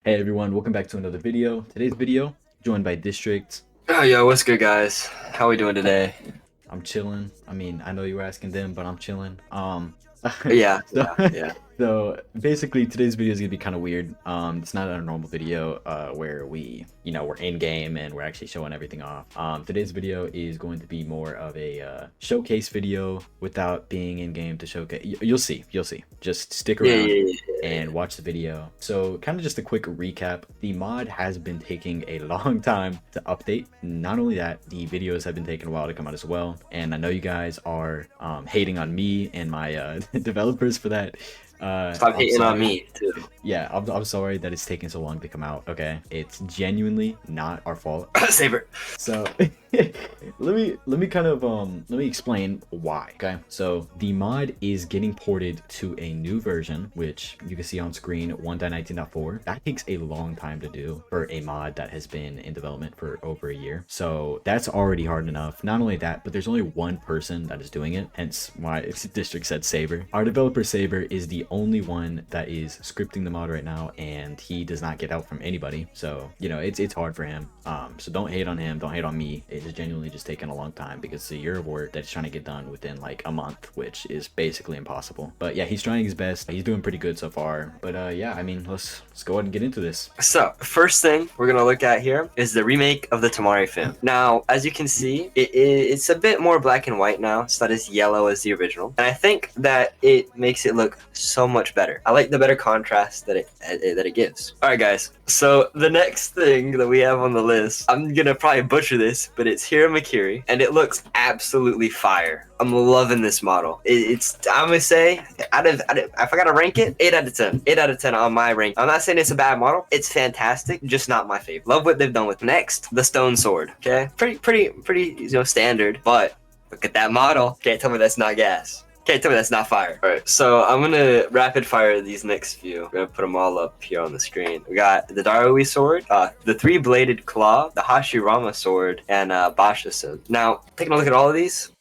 Hey everyone, welcome back to another video. Today's video, joined by District. Oh, yo, what's good, guys? How we doing today? I'm chilling. I mean, I know you were asking them, but I'm chilling. Yeah, So, yeah, yeah. so basically today's video is gonna be kind of weird. It's not a normal video where we're in game and we're actually showing everything off. Today's video is going to be more of a showcase video without being in game to showcase. You'll see, you'll see. Just stick Yeah, around yeah, yeah, yeah. and watch the video. So kind of just a quick recap. The mod has been taking a long time to update. Not only that, the videos have been taking a while to come out as well. And I know you guys are hating on me and my developers for that. Stop I'm hating on sorry. me, too. Yeah, I'm sorry that it's taking so long to come out. Okay, it's genuinely not our fault. Saber. So let me explain why. Okay, so the mod is getting ported to a new version, which you can see on screen, 1.19.4. That takes a long time to do for a mod that has been in development for over a year. So that's already hard enough. Not only that, but there's only one person that is doing it, hence why District said Saber. Our developer Saber is the only one that is scripting the mod right now, and he does not get out from anybody. So it's hard for him. So don't hate on him, don't hate on me. It is genuinely just taking a long time because it's a year of work that's trying to get done within like a month, which is basically impossible. But yeah, he's trying his best. He's doing pretty good so far. But yeah, I mean, let's go ahead and get into this. So, first thing we're gonna look at here is the remake of the Tamari film. Now, as you can see, it's a bit more black and white now. It's not as yellow as the original, and I think that it makes it look so much better. I like the better contrast that it gives. All right, guys. So the next thing that we have on the list, I'm gonna probably butcher this, but it's Hiramakiri, and it looks absolutely fire. I'm loving this model. I'm gonna say, out of if I gotta rank it, 8 out of 10. 8 out of 10 on my rank. I'm not saying it's a bad model. It's fantastic, just not my favorite. Love what they've done with. Next, the stone sword. Okay, pretty standard, but look at that model. Can't tell me that's not gas. Can't tell me that's not fire. All right, so I'm gonna rapid fire these next few. I'm gonna put them all up here on the screen. We got the Darui sword, the three-bladed claw, the Hashirama sword, and Basha sword. Now, taking a look at all of these,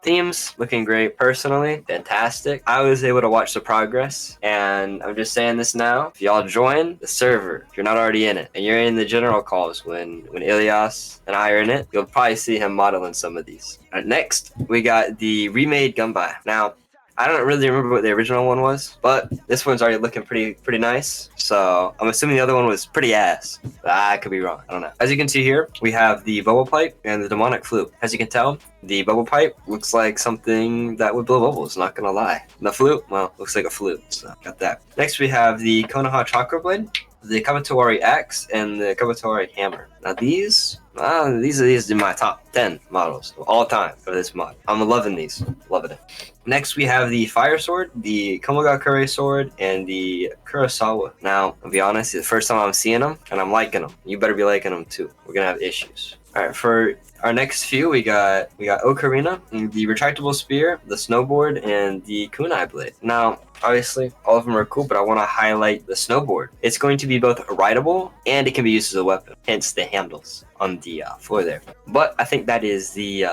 themes looking great. Personally, fantastic. I was able to watch the progress, and I'm just saying this now. If y'all join the server, if you're not already in it, and you're in the general calls when Ilias and I are in it, you'll probably see him modeling some of these. All right, next, we got the remade Gunbai. Now, I don't really remember what the original one was, but this one's already looking pretty nice. So I'm assuming the other one was pretty ass. I could be wrong. I don't know. As you can see here, we have the bubble pipe and the demonic flute. As you can tell, the bubble pipe looks like something that would blow bubbles, not gonna lie. And the flute, well, looks like a flute, so got that. Next we have the Konoha Chakra Blade, the Kabutoari Axe, and the Kabutoari Hammer. Now these are my top 10 models of all time for this mod. I'm loving these, loving it. Next we have the Fire Sword, the Komogakure Sword, and the Kurosawa. Now, I'll be honest, it's the first time I'm seeing them, and I'm liking them. You better be liking them too. We're gonna have issues. Alright, for our next few, we got Ocarina, the retractable spear, the snowboard, and the kunai blade. Now, obviously, all of them are cool, but I want to highlight the snowboard. It's going to be both rideable and it can be used as a weapon, hence the handles on the floor there. But I think that is the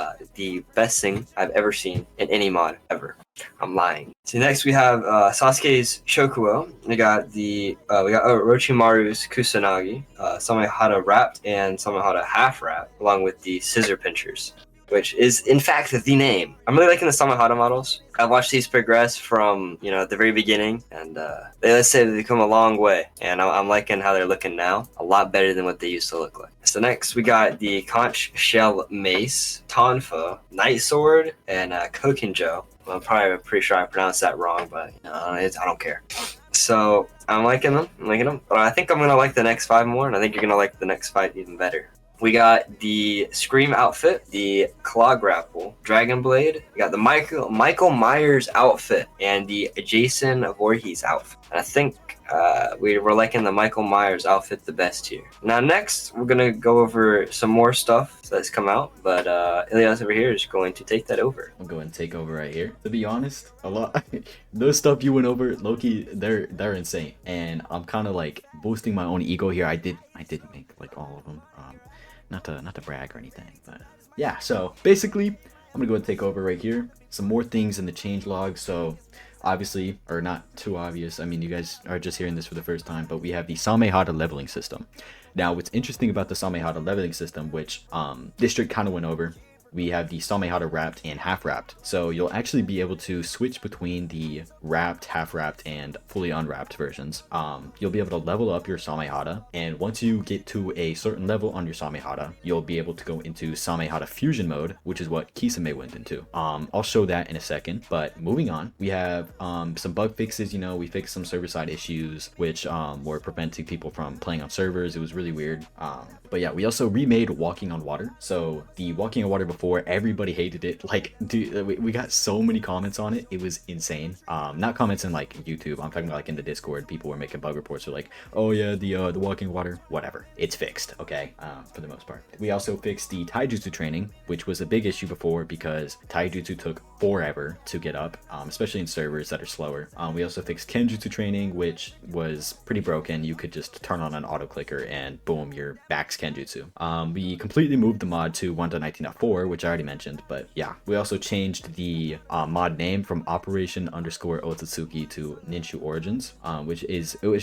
best thing I've ever seen in any mod ever. I'm lying. So next we have Sasuke's Shokuo. We got Orochimaru's Kusanagi, Samehada wrapped and Samehada half wrapped, along with the scissor pinchers, which is in fact the name. I'm really liking the Samehada models. I've watched these progress from at the very beginning, and let's say they've come a long way, and I'm liking how they're looking now. A lot better than what they used to look like. So next we got the Conch Shell Mace, Tonfa, Night Sword, and Kokinjo. Well, I'm pretty sure I pronounced that wrong, but I don't care. So I'm liking them. But I think I'm gonna like the next 5 more, and I think you're gonna like the next 5 even better. We got the Scream outfit, the Claw Grapple, Dragon Blade. We got the Michael Myers outfit and the Jason Voorhees outfit. And I think we're liking the Michael Myers outfit the best here. Now next, we're gonna go over some more stuff that's come out, but Ilias over here is going to take that over. I'm going to take over right here. To be honest, a lot those stuff you went over, Loki, they're insane, and I'm kind of like boosting my own ego here. I did make like all of them. Not to brag or anything, but yeah. So basically, I'm gonna go and take over right here. Some more things in the changelog. So obviously, or not too obvious, I mean, you guys are just hearing this for the first time, but we have the Samehada leveling system. Now, what's interesting about the Samehada leveling system, which District kind of went over, we have the Samehada wrapped and half wrapped. So you'll actually be able to switch between the wrapped, half wrapped, and fully unwrapped versions. You'll be able to level up your Samehada, and once you get to a certain level on your Samehada, you'll be able to go into Samehada fusion mode, which is what Kisame went into. I'll show that in a second, but moving on, we have some bug fixes. You know, we fixed some server side issues, which were preventing people from playing on servers. It was really weird. But yeah, we also remade Walking on Water. So the Walking on Water before, everybody hated it. Like, dude, we got so many comments on it. It was insane. Not comments in like YouTube. I'm talking about like in the Discord. People were making bug reports. They're like, oh yeah, the Walking Water, whatever. It's fixed, okay, for the most part. We also fixed the taijutsu training, which was a big issue before because taijutsu took forever to get up, especially in servers that are slower. We also fixed kenjutsu training, which was pretty broken. You could just turn on an auto clicker and boom, you're back Kenjutsu. We completely moved the mod to 1.19.4, which I already mentioned, but yeah. We also changed the mod name from Operation_Otsutsuki to Ninshu Origins, which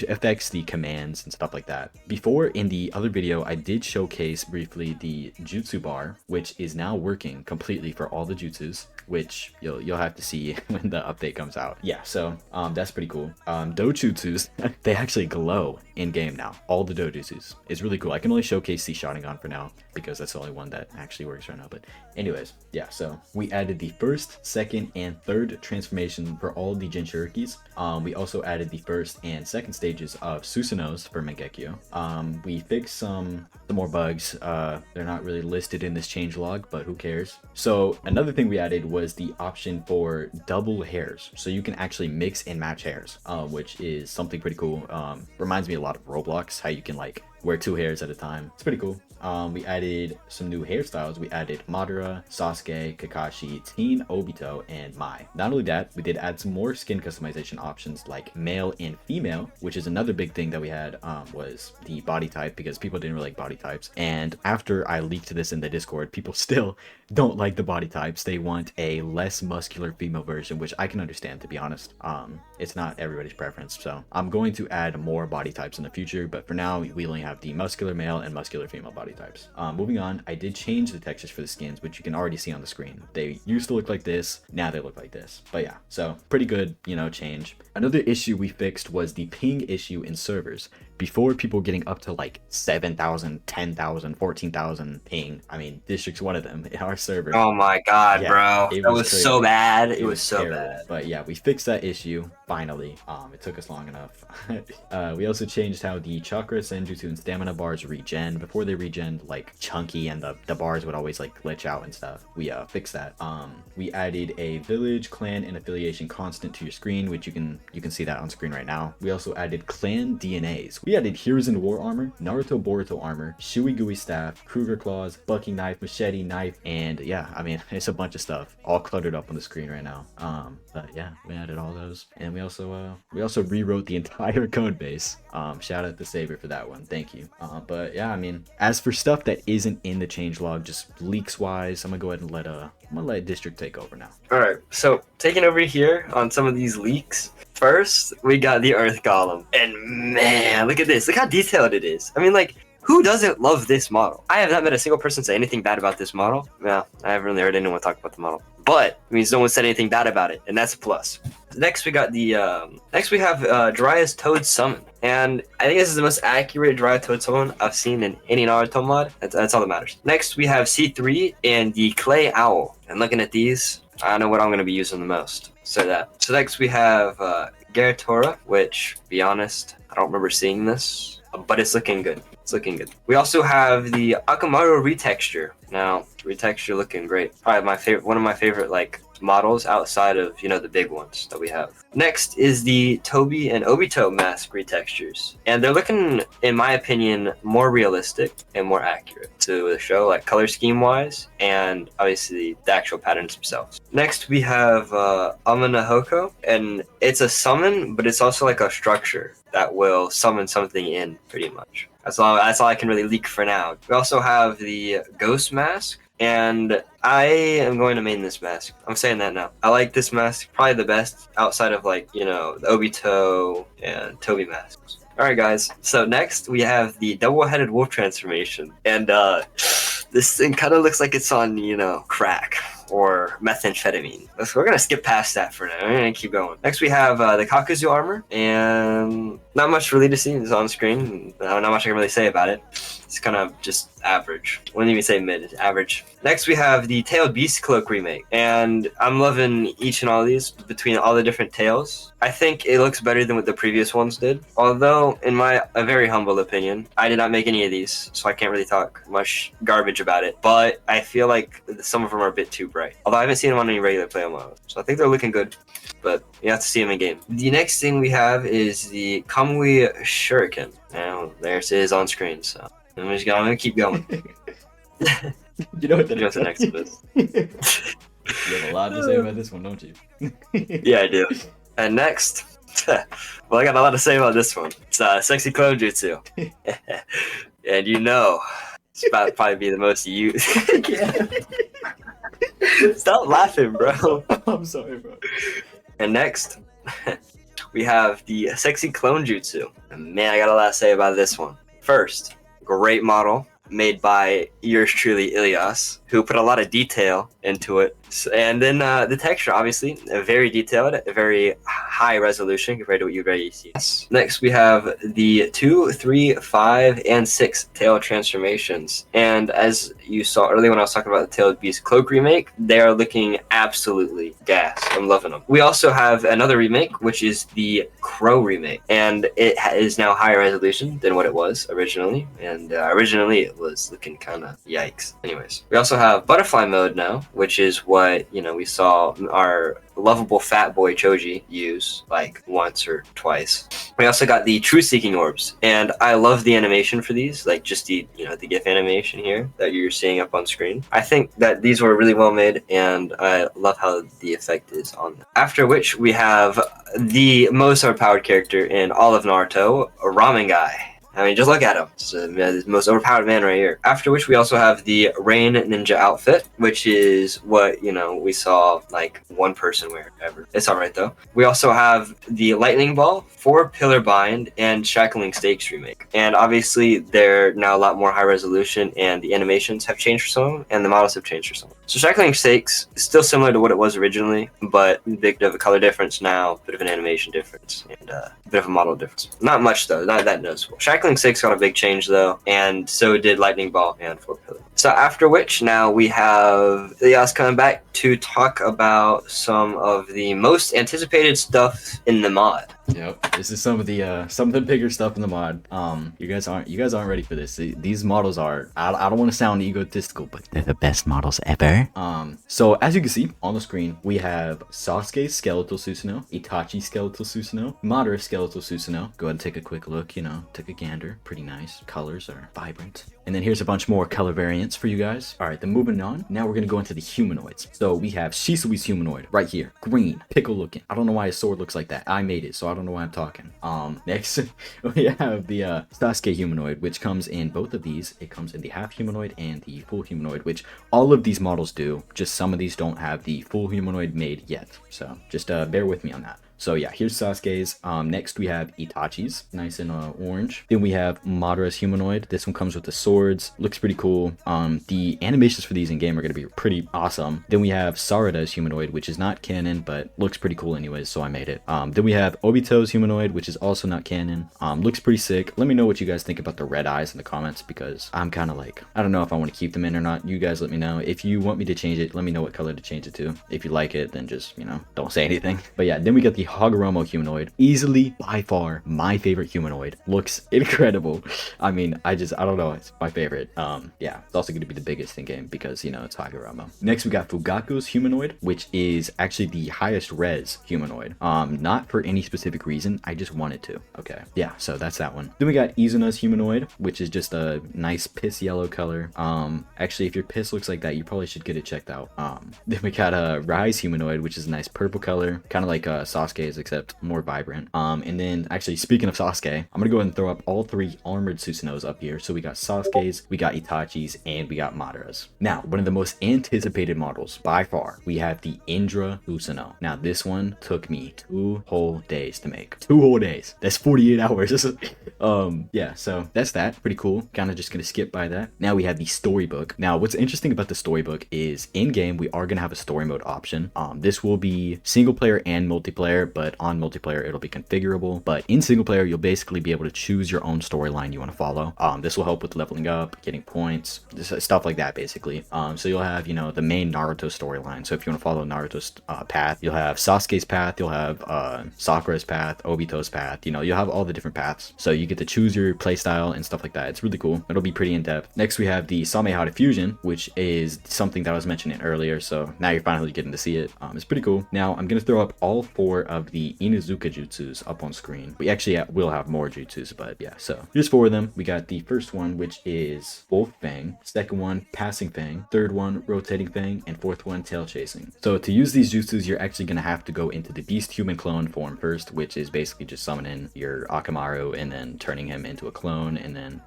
affects the commands and stuff like that. Before, in the other video, I did showcase briefly the jutsu bar, which is now working completely for all the jutsus, which you'll have to see when the update comes out. Yeah, so that's pretty cool. Dojutsus, they actually glow in game now. All the dojutsus. It's really cool. I can only showcase the Sharingan for now because that's the only one that actually works right now. But anyways, yeah, so we added the first, second, and third transformation for all the Jinchurikis. We also added the first and second stages of Susanos for Mangekyo. We fixed some more bugs. They're not really listed in this changelog, but who cares? So another thing we added was the option for double hairs. So you can actually mix and match hairs, which is something pretty cool. Reminds me a lot of Roblox, how you can like wear 2 hairs at a time. It's pretty cool. We added some new hairstyles. We added Madara, Sasuke, Kakashi, Teen, Obito, and Mai. Not only that, we did add some more skin customization options like male and female, which is another big thing that we had, was the body type, because people didn't really like body types. And after I leaked this in the Discord, people still don't like the body types. They want a less muscular female version, which I can understand, to be honest. It's not everybody's preference. So I'm going to add more body types in the future, but for now, we only have the muscular male and muscular female body types. Moving on, I did change the textures for the skins, which you can already see on the screen. They used to look like this, now they look like this. But yeah, so pretty good, you know, change. Another issue we fixed was the ping issue in servers. Before, people were getting up to like 7,000, 10,000, 14,000 ping. I mean, District's one of them in our server. Oh my god, yeah, bro. That was crazy. so bad. It was so terrible. bad. But yeah, we fixed that issue, finally. It took us long enough. We also changed how the chakra, senjutsu, and stamina bars regen. Before they regen like chunky and the bars would always like glitch out and stuff. We fixed that. We added a village, clan, and affiliation constant to your screen, which you can see that on screen right now. We also added clan DNAs. We added Hiruzen War Armor, Naruto Boruto Armor, Shuigui Staff, Kruger Claws, Bucking Knife, Machete Knife, and yeah, I mean, it's a bunch of stuff all cluttered up on the screen right now. But yeah, we added all those, and we also rewrote the entire code base. Shout out to Saber for that one, thank you. But yeah, I mean, as for stuff that isn't in the changelog, just leaks wise, I'm gonna go ahead and let District take over now. All right, so taking over here on some of these leaks. First, we got the Earth Golem, and man, look at this. Look how detailed it is. I mean, like, who doesn't love this model? I have not met a single person say anything bad about this model. Yeah, I haven't really heard anyone talk about the model. But it means no one said anything bad about it, and that's a plus. Next, we got next we have Dryas Toad Summon. And I think this is the most accurate Dryas Toad Summon I've seen in any Naruto mod. That's all that matters. Next, we have C3 and the Clay Owl. And looking at these, I know what I'm going to be using the most. So next we have Garatora, which, to be honest, I don't remember seeing this, but it's looking good. It's looking good. We also have the Akamaru retexture. Now, retexture looking great. Probably one of my favorite like models outside of, you know, the big ones that we have. Next is the Toby and Obito mask retextures. And they're looking, in my opinion, more realistic and more accurate to the show, like color scheme wise, and obviously the actual patterns themselves. Next, we have Amanahoko, and it's a summon, but it's also like a structure that will summon something in, pretty much. That's all I can really leak for now. We also have the Ghost Mask, And I am going to main this mask. I'm saying that now. I like this mask probably the best outside of like, the Obito and Toby masks. Alright guys, so next we have the double-headed wolf transformation. And this thing kind of looks like it's on, crack or methamphetamine. So we're gonna skip past that for now. We're gonna keep going. Next we have the kakazu armor, and not much really to see. It's on screen. Not much I can really say about it. It's kind of just average. Wouldn't even say mid, it's average. Next we have the Tailed Beast Cloak remake, and I'm loving each and all of these between all the different tails. I think it looks better than what the previous ones did. Although, in a very humble opinion, I did not make any of these, so I can't really talk much garbage about it. But I feel like some of them are a bit too bright. Although I haven't seen them on any regular player mode, so I think they're looking good. But you have to see them in game. The next thing we have is the Kamui Shuriken. Now, there's it is on screen, so I'm gonna keep going. You know what the next is. You have a lot to say about this one, don't you? Yeah, I do. And next, well, I got a lot to say about this one. It's Sexy Clone Jutsu. And it's about to probably be the most used. Stop laughing, bro. I'm sorry, bro. And next, we have the Sexy Clone Jutsu. And man, I got a lot to say about this one. First, great model made by yours truly, Ilias, who put a lot of detail into it. And then the texture, obviously, very detailed, very high resolution compared to what you'd already see. Next, we have the 2, 3, 5, and 6 tail transformations. And as you saw earlier when I was talking about the Tailed Beast Cloak remake, they are looking absolutely gas. I'm loving them. We also have another remake, which is the Crow remake. And it is now higher resolution than what it was originally. And originally, it was looking kind of yikes. Anyways, we also have Butterfly mode now, which is what we saw our lovable fat boy Choji use like once or twice. We also got the True Seeking orbs, and I love the animation for these, like just the the GIF animation here that you're seeing up on screen. I think that these were really well made, and I love how the effect is on them. After which we have the most overpowered character in all of Naruto, Ramen Guy. I mean, just look at him. It's the most overpowered man right here. After which, we also have the Rain Ninja outfit, which is what, we saw like one person wear ever. It's alright though. We also have the Lightning Ball, 4 Pillar Bind, and Shackling Stakes remake. And obviously, they're now a lot more high resolution, and the animations have changed for some of them, and the models have changed for some of them. So Shackling Stakes is still similar to what it was originally, but a bit of a color difference now, a bit of an animation difference, and a bit of a model difference. Not much though, not that noticeable. Shackling 6 got a big change though, and so did Lightning Ball and 4 Pillar. So after which, now we have Ilias coming back to talk about some of the most anticipated stuff in the mod. Yep, this is some of the bigger stuff in the mod. You guys aren't ready for this. These models are, I don't want to sound egotistical, but they're the best models ever. So as you can see on the screen, we have Sasuke Skeletal Susanoo, Itachi Skeletal Susanoo, Madara Skeletal Susanoo. Go ahead and take a quick look, take a gander. Pretty nice. Colors are vibrant. And then here's a bunch more color variants for you guys. All right, then moving on. Now we're gonna go into the humanoids. So we have Shisui's humanoid right here, green, pickle looking. I don't know why his sword looks like that. I made it, so I don't know why I'm talking. Next we have the Sasuke humanoid, which comes in both of these. It comes in the half humanoid and the full humanoid, which all of these models do. Just some of these don't have the full humanoid made yet. So just bear with me on that. So yeah, here's Sasuke's. Next we have Itachi's, nice and orange. Then we have Madara's humanoid. This one comes with the swords, looks pretty cool. The animations for these in game are gonna be pretty awesome. Then we have Sarada's humanoid, which is not canon, but looks pretty cool anyways, so I made it. Then we have Obito's humanoid, which is also not canon. Looks pretty sick. Let me know what you guys think about the red eyes in the comments, because I'm kind of like, I don't know if I want to keep them in or not. You guys let me know. If you want me to change it, let me know what color to change it to. If you like it, then just, don't say anything. But yeah, then we got the Hagoromo humanoid, easily by far my favorite humanoid. Looks incredible. I mean, I don't know, it's my favorite. Yeah, it's also going to be the biggest in game because it's Hagoromo. Next we got Fugaku's humanoid, which is actually the highest res humanoid. Not for any specific reason, I just wanted to. Okay, yeah, so that's that one. Then we got Izuna's humanoid, which is just a nice piss yellow color. Actually, if your piss looks like that, you probably should get it checked out. Then we got Rai's humanoid, which is a nice purple color, kind of like Sasuke Sasuke's except more vibrant. And then actually speaking of Sasuke, I'm gonna go ahead and throw up all 3 armored Susanos up here. So we got Sasuke's, we got Itachi's, and we got Madara's. Now, one of the most anticipated models by far, we have the Indra Susanoo. Now this one took me 2 whole days to make. 2 whole days. That's 48 hours. Yeah, so that's that. Pretty cool. Kind of just gonna skip by that. Now we have the storybook. Now what's interesting about the storybook is in game we are gonna have a story mode option. This will be single player and multiplayer, but on multiplayer it'll be configurable. But in single player you'll basically be able to choose your own storyline you want to follow. This will help with leveling up, getting points, stuff like that basically. So you'll have, you know, the main Naruto storyline. So if you want to follow Naruto's path, you'll have Sasuke's path, you'll have Sakura's path, Obito's path, you know, you'll have all the different paths. So you get to choose your playstyle and stuff like that. It's really cool. It'll be pretty in depth. Next we have the Samehada Fusion, which is something that I was mentioning earlier. So now you're finally getting to see it. It's pretty cool. Now I'm going to throw up all 4 of the Inuzuka jutsus up on screen. We actually will have more jutsus, but yeah, so here's 4 of them. We got the first one, which is Wolf Fang, second one Passing Fang, third one Rotating Fang, and fourth one Tail Chasing. So to use these jutsus, you're actually going to have to go into the Beast Human Clone form first, which is basically just summoning your Akamaru and then turning him into a clone, and then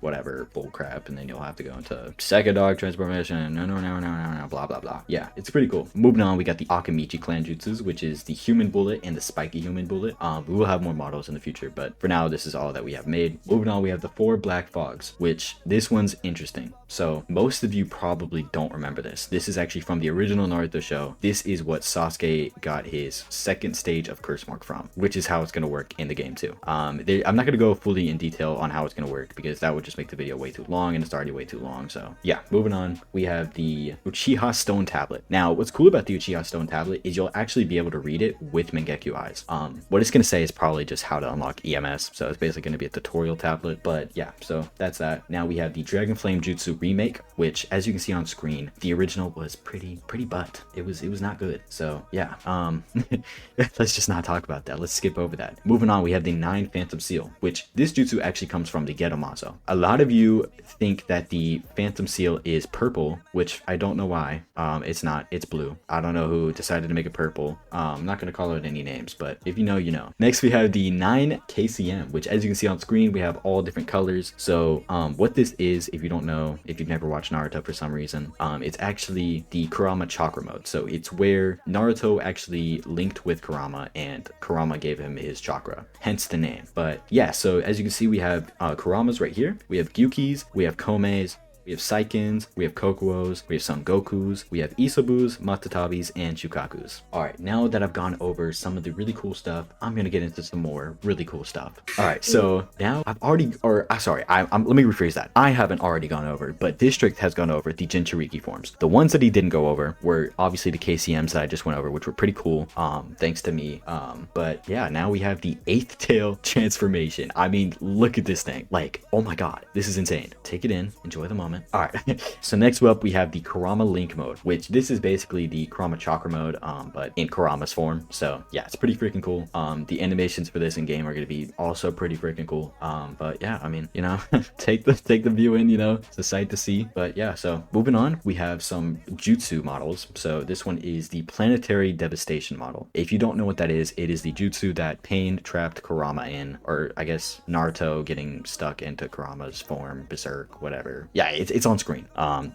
whatever bull crap, and then you'll have to go into Second Dog Transformation, no, blah blah blah. Yeah, it's pretty cool. Moving on, we got the Akamichi clan jutsus, which is the Human Bullet and the Spiky Human Bullet. We will have more models in the future, but for now this is all that we have made. Moving on, we have the 4 Black Fogs, which this one's interesting. So most of you probably don't remember this. This is actually from the original Naruto show. This is what Sasuke got his 2nd stage of curse mark from, which is how it's going to work in the game too. I'm not going to go fully in detail on how it's going to work because that would just make the video way too long, and it's already way too long. So yeah, moving on, we have the Uchiha Stone Tablet. Now what's cool about the Uchiha Stone Tablet is you'll actually be able to read it with Mangekyo eyes. What it's going to say is probably just how to unlock EMS. So it's basically going to be a tutorial tablet, but yeah, so that's that. Now we have the Dragon Flame Jutsu remake, which as you can see on screen, the original was pretty butt. It was not good. So yeah, let's just not talk about that. Let's skip over that. Moving on, we have the 9 Phantom Seal, which this jutsu actually comes from the Gedomazo. A lot of you think that the Phantom Seal is purple, which I don't know why. It's not. It's blue. I don't know who decided to make it purple. I'm not going to call it any names, but if you know, you know. Next we have the 9 KCM, which as you can see on screen, we have all different colors. So what this is, if you don't know, if you've never watched Naruto for some reason, it's actually the Kurama chakra mode. So it's where Naruto actually linked with Kurama and Kurama gave him his chakra, hence the name. But yeah, so as you can see, we have Kuramas right here. We have Gyukis, we have Komeis, we have Saikins, we have Kokuos, we have some Gokus, we have Isobus, Matatabis, and Shukakus. Alright, now that I've gone over some of the really cool stuff, I'm gonna get into some more really cool stuff. Alright, so now I've already, let me rephrase that. I haven't already gone over, but District has gone over the Jinchuriki forms. The ones that he didn't go over were obviously the KCMs that I just went over, which were pretty cool, thanks to me. But yeah, now we have the 8th tail transformation. I mean, look at this thing. Like, oh my god, this is insane. Take it in, enjoy the moment. Alright, so next up we have the Kurama Link mode, which this is basically the Kurama Chakra mode, but in Kurama's form. So yeah, it's pretty freaking cool. The animations for this in game are going to be also pretty freaking cool. But yeah, I mean, you know, take the view in, you know, it's a sight to see. But yeah, so moving on, we have some jutsu models. So this one is the Planetary Devastation model. If you don't know what that is, it is the jutsu that Pain trapped Kurama in, or I guess Naruto getting stuck into Kurama's form, Berserk, whatever. Yeah, it's on screen.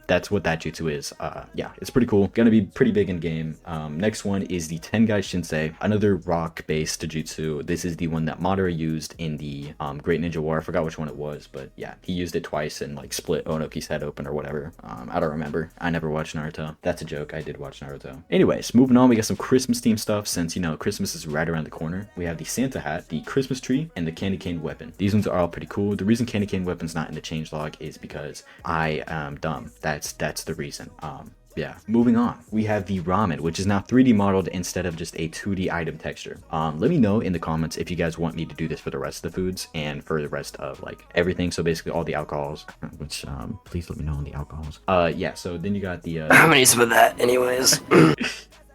That's what that jutsu is. Yeah, it's pretty cool. Gonna be pretty big in game. Next one is the Tengai Shinsei, another rock-based jutsu. This is the one that Madara used in the Great Ninja War. I forgot which one it was, but yeah, he used it twice and like split Onoki's head open or whatever. I don't remember. I never watched Naruto. That's a joke. I did watch Naruto. Anyways, moving on, we got some Christmas themed stuff since, you know, Christmas is right around the corner. We have the Santa hat, the Christmas tree, and the candy cane weapon. These ones are all pretty cool. The reason candy cane weapon's not in the changelog is because I am dumb. That's the reason. Yeah, moving on, we have the ramen, which is now 3D modeled instead of just a 2D item texture. Let me know in the comments if you guys want me to do this for the rest of the foods and for the rest of like everything. So basically all the alcohols, which please let me know on the alcohols. Yeah, so then you got the how many is with that anyways?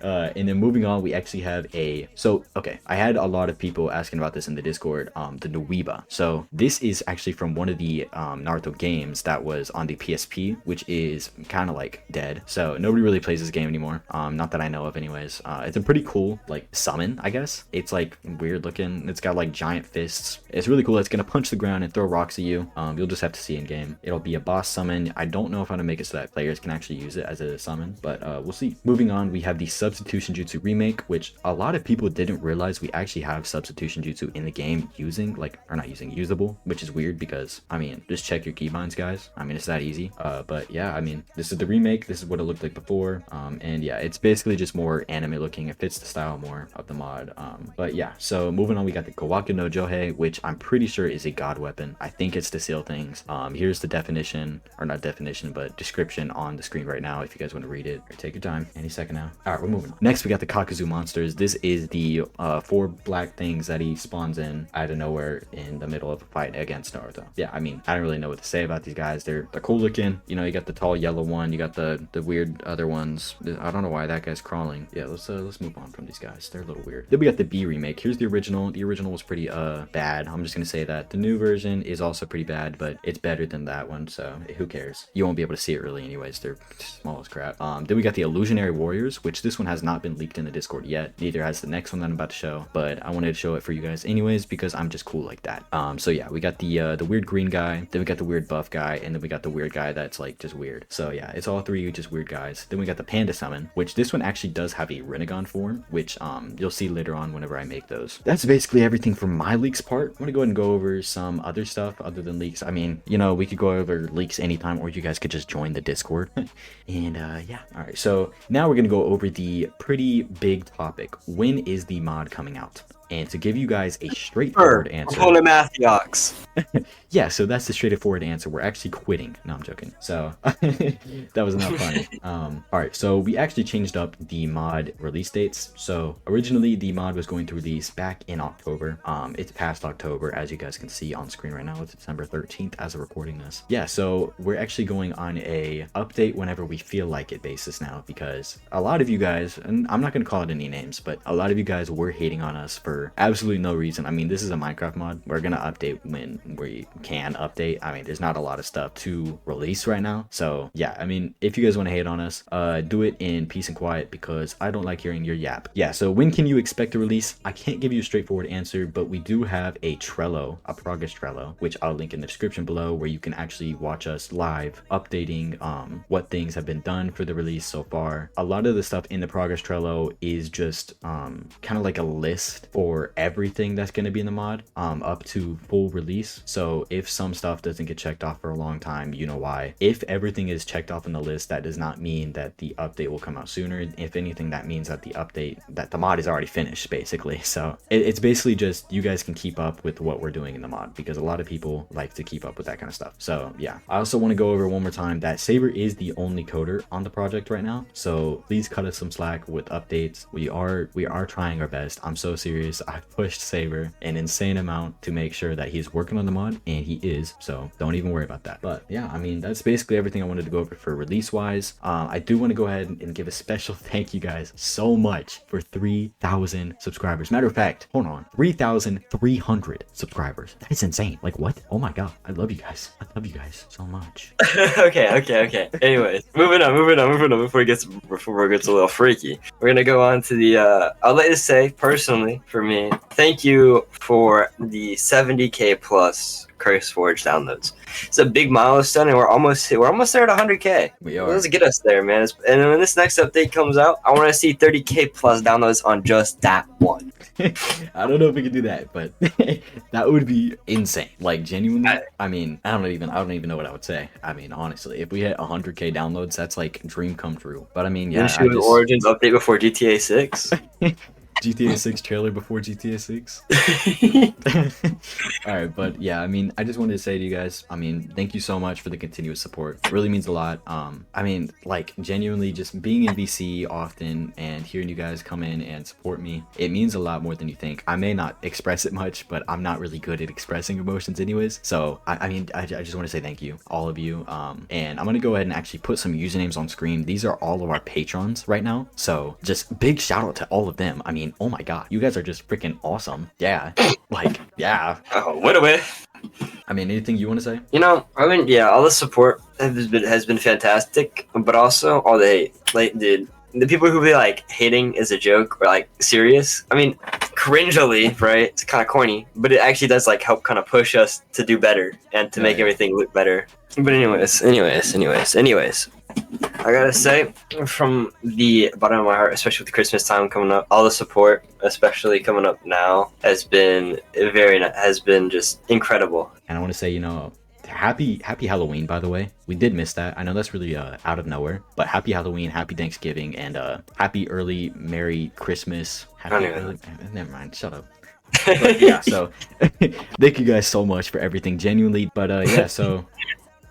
And then moving on, we actually have okay, I had a lot of people asking about this in the Discord, the Nuiba. So this is actually from one of the Naruto games that was on the PSP, which is kind of like dead. So nobody really plays this game anymore. Not that I know of anyways. It's a pretty cool like summon, I guess. It's like weird looking. It's got like giant fists. It's really cool. It's gonna punch the ground and throw rocks at you. You'll just have to see in game. It'll be a boss summon. I don't know if I'm gonna make it so that players can actually use it as a summon, but we'll see. Moving on, we have the Substitution Jutsu remake, which a lot of people didn't realize we actually have Substitution Jutsu in the game usable, which is weird because, I mean, just check your keybinds, guys. I mean, it's that easy. But yeah, I mean, this is the remake. This is what it looked like before. And yeah, it's basically just more anime looking. It fits the style more of the mod. But yeah, so moving on, we got the Kawaku no Johei, which I'm pretty sure is a god weapon. I think it's to seal things. Here's the definition, or not definition, but description on the screen right now if you guys want to read it, or take your time any second now. All right, we're moving on. Next, we got the Kakazu monsters. This is the 4 black things that he spawns in out of nowhere in the middle of a fight against Naruto. Yeah, I mean, I don't really know what to say about these guys. They're cool looking. You know, you got the tall yellow one, you got the weird other ones. I don't know why that guy's crawling. Yeah, let's move on from these guys. They're a little weird. Then we got the B remake. Here's the original. The original was pretty bad. I'm just gonna say that. The new version is also pretty bad, but it's better than that one, so who cares? You won't be able to see it really anyways. They're small as crap. Then we got the illusionary warriors, which this one has not been leaked in the Discord yet. Neither has the next one that I'm about to show, but I wanted to show it for you guys anyways because I'm just cool like that. So yeah, we got the weird green guy, then we got the weird buff guy, and then we got the weird guy that's like just weird. So yeah, it's all 3 just weird guys. Then we got the panda summon, which this one actually does have a Renegon form, which you'll see later on whenever I make those. That's basically everything from my leaks part. I'm gonna go ahead and go over some other stuff other than leaks. I mean, you know, we could go over leaks anytime, or you guys could just join the Discord. And yeah, all right, so now we're gonna go over the pretty big topic. When is the mod coming out? And to give you guys a straightforward answer, yeah, so that's the straightforward answer. We're actually quitting. No, I'm joking. So that was not funny. All right, so we actually changed up the mod release dates. So originally the mod was going to release back in October. It's past October, as you guys can see on screen right now. It's December 13th as of recording this. Yeah, so we're actually going on a update whenever we feel like it basis now, because a lot of you guys, and I'm not going to call it any names, but a lot of you guys were hating on us for absolutely no reason. I mean, this is a Minecraft mod. We're gonna update when we can update. I mean, there's not a lot of stuff to release right now, so yeah, I mean, if you guys want to hate on us, do it in peace and quiet, because I don't like hearing your yap. Yeah, so when can you expect a release? I can't give you a straightforward answer, but we do have a Trello, a progress Trello, which I'll link in the description below, where you can actually watch us live updating what things have been done for the release so far. A lot of the stuff in the progress Trello is just kind of like a list for everything that's going to be in the mod up to full release. So if some stuff doesn't get checked off for a long time, you know why. If everything is checked off on the list, that does not mean that the update will come out sooner. If anything, that means that the mod is already finished, basically. So it's basically just you guys can keep up with what we're doing in the mod, because a lot of people like to keep up with that kind of stuff. So yeah, I also want to go over one more time that Saber is the only coder on the project right now, so please cut us some slack with updates. We are trying our best. I'm so serious. I've pushed Saber an insane amount to make sure that he's working on the mod, and he is, so don't even worry about that. But yeah, I mean, that's basically everything I wanted to go over for release wise. I do want to go ahead and give a special thank you guys so much for 3,000 subscribers. Matter of fact, hold on, 3,300 subscribers. That is insane. Like, what? Oh my god, I love you guys. I love you guys so much. Okay. Anyways, moving on before it gets a little freaky. We're gonna go on to the I'll let you say personally for me, thank you for the 70k plus CurseForge downloads. It's a big milestone, and we're almost there at 100k. We are. Let's get us there, man. And when this next update comes out, I want to see 30k plus downloads on just that one. I don't know if we can do that, but that would be insane. Like, genuinely, I mean, I don't even know what I would say. I mean, honestly, if we hit 100k downloads, that's like dream come true. But I mean, yeah, Ninshu Origins update before GTA 6. GTA 6 trailer before GTA 6. All right, but yeah, I mean, I just wanted to say to you guys, I mean, thank you so much for the continuous support. It really means a lot. I mean, like genuinely just being in VC often and hearing you guys come in and support me, it means a lot more than you think. I may not express it much, but I'm not really good at expressing emotions anyways. So I mean, I just want to say thank you, all of you. And I'm gonna go ahead and actually put some usernames on screen. These are all of our patrons right now. So just big shout out to all of them. I mean, oh my god, you guys are just freaking awesome. Yeah, like yeah. Oh, what a way. I mean, anything you want to say? You know, I mean, yeah, all the support has been fantastic, but also all the hate. Like, dude, the people who be like hating is a joke or like serious. I mean, cringily, right? It's kind of corny, but it actually does like help kind of push us to do better and to make everything look better. But anyways, I gotta say, from the bottom of my heart, especially with Christmas time coming up, all the support, especially coming up now, has been just incredible. And I want to say, you know, happy Halloween, by the way. We did miss that. I know that's really out of nowhere, but happy Halloween, happy Thanksgiving, and happy early Merry Christmas. Never mind, shut up. But yeah, so thank you guys so much for everything, genuinely. But yeah, so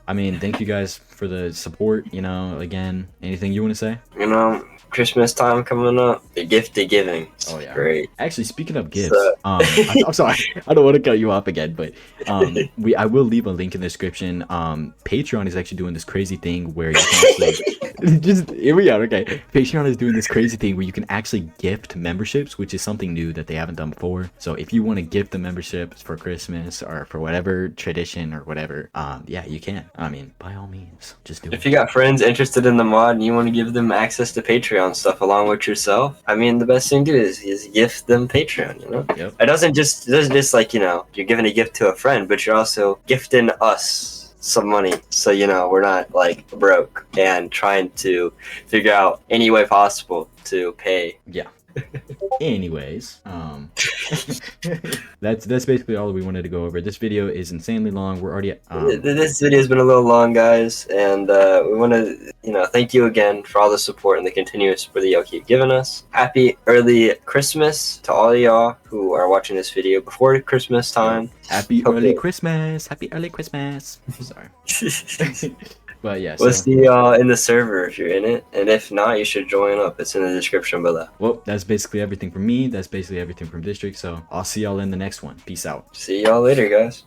I mean, thank you guys for the support. You know, again, anything you want to say? You know, Christmas time coming up, the gift of giving. Oh yeah, great. Actually, speaking of gifts, I'm sorry, I don't want to cut you off again, but I will leave a link in the description. Patreon is actually doing this crazy thing where you can actually just here we are. Okay, Patreon is doing this crazy thing where you can actually gift memberships, which is something new that they haven't done before. So if you want to gift the memberships for Christmas or for whatever tradition or whatever, yeah, you can. I mean, by all means, just do it. If you got friends interested in the mod and you want to give them access to Patreon stuff along with yourself, I mean, the best thing to do is gift them Patreon, you know? Yep. It doesn't just like, you know, you're giving a gift to a friend, but you're also gifting us some money, so you know we're not like broke and trying to figure out any way possible to pay. Yeah. Anyways, that's basically all we wanted to go over. This video is insanely long. We're already this video has been a little long, guys, and we want to, you know, thank you again for all the support and the continuous support that y'all keep giving us. Happy early Christmas to all of y'all who are watching this video before Christmas time. Happy early Christmas. Happy early Christmas. Sorry. But yeah, we'll see y'all in the server if you're in it, and if not, you should join up. It's in the description below. Well, that's basically everything from me. That's basically everything from District. So I'll see y'all in the next one. Peace out. See y'all later, guys.